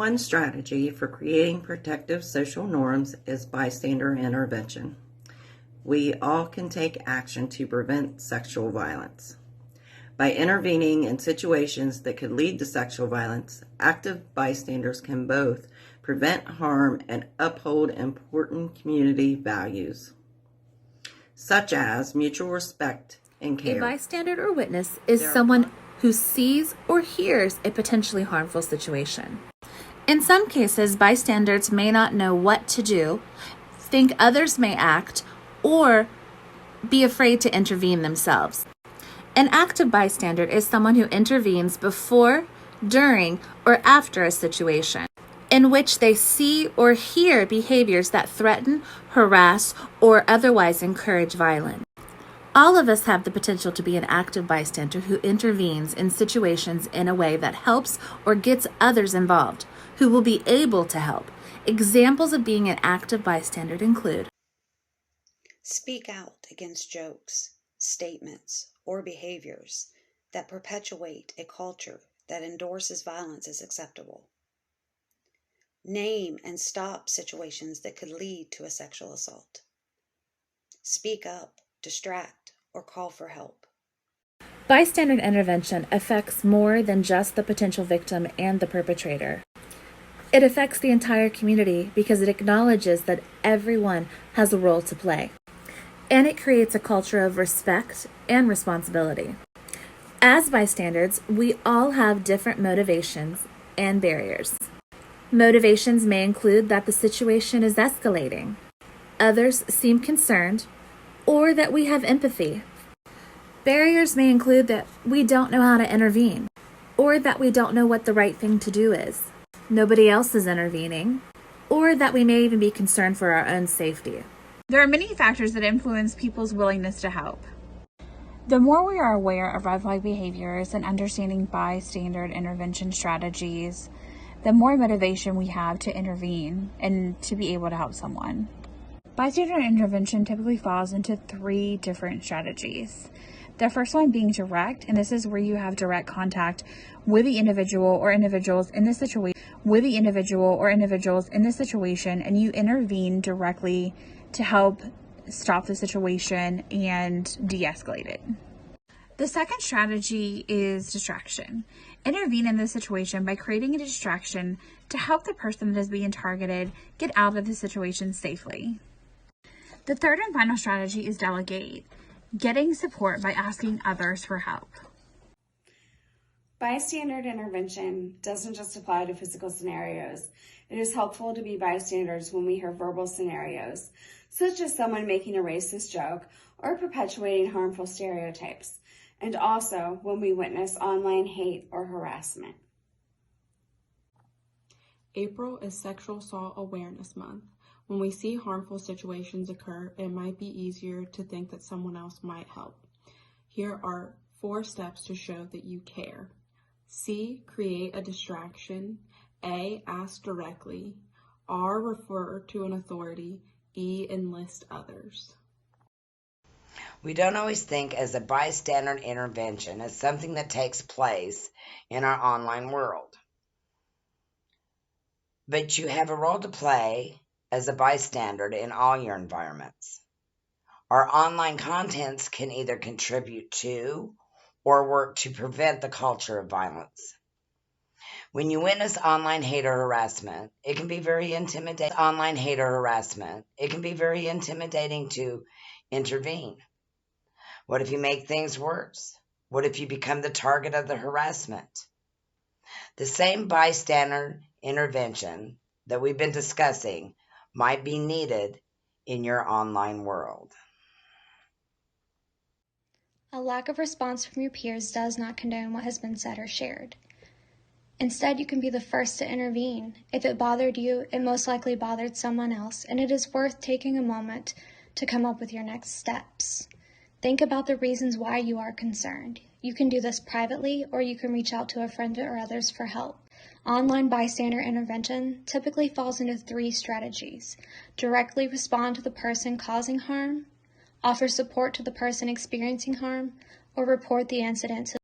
One strategy for creating protective social norms is bystander intervention. We all can take action to prevent sexual violence. By intervening in situations that could lead to sexual violence, active bystanders can both prevent harm and uphold important community values, such as mutual respect and care. A bystander or witness is someone who sees or hears a potentially harmful situation. In some cases, bystanders may not know what to do, think others may act, or be afraid to intervene themselves. An active bystander is someone who intervenes before, during, or after a situation in which they see or hear behaviors that threaten, harass, or otherwise encourage violence. All of us have the potential to be an active bystander who intervenes in situations in a way that helps or gets others involved, who will be able to help. Examples of being an active bystander include: speak out against jokes, statements, or behaviors that perpetuate a culture that endorses violence as acceptable. Name and stop situations that could lead to a sexual assault. Speak up, distract, or call for help. Bystander intervention affects more than just the potential victim and the perpetrator. It affects the entire community because it acknowledges that everyone has a role to play, and it creates a culture of respect and responsibility. As bystanders, we all have different motivations and barriers. Motivations may include that the situation is escalating, others seem concerned, or that we have empathy. Barriers may include that we don't know how to intervene, or that we don't know what the right thing to do is. Nobody else is intervening, or that we may even be concerned for our own safety. There are many factors that influence people's willingness to help. The more we are aware of red flag behaviors and understanding bystander intervention strategies, the more motivation we have to intervene and to be able to help someone. Bystander intervention typically falls into 3 different strategies. The first one being direct, and this is where you have direct contact with the individual or individuals in this situation, and you intervene directly to help stop the situation and de-escalate it. The second strategy is distraction. Intervene in the situation by creating a distraction to help the person that is being targeted get out of the situation safely. The third and final strategy is delegate, getting support by asking others for help. Bystander intervention doesn't just apply to physical scenarios. It is helpful to be bystanders when we hear verbal scenarios, such as someone making a racist joke or perpetuating harmful stereotypes, and also when we witness online hate or harassment. April is Sexual Assault Awareness Month. When we see harmful situations occur, it might be easier to think that someone else might help. Here are 4 steps to show that you care. C, create a distraction. A, ask directly. R, refer to an authority. E, enlist others. We don't always think as a bystander intervention as something that takes place in our online world. But you have a role to play as a bystander in all your environments. Our online contents can either contribute to or work to prevent the culture of violence. When you witness online hate or harassment, it can be very intimidating. It can be very intimidating to intervene. What if you make things worse? What if you become the target of the harassment? The same bystander intervention that we've been discussing might be needed in your online world. A lack of response from your peers does not condone what has been said or shared. Instead, you can be the first to intervene. If it bothered you, it most likely bothered someone else, and it is worth taking a moment to come up with your next steps. Think about the reasons why you are concerned. You can do this privately, or you can reach out to a friend or others for help. Online bystander intervention typically falls into 3 strategies: directly respond to the person causing harm, offer support to the person experiencing harm, or report the incident to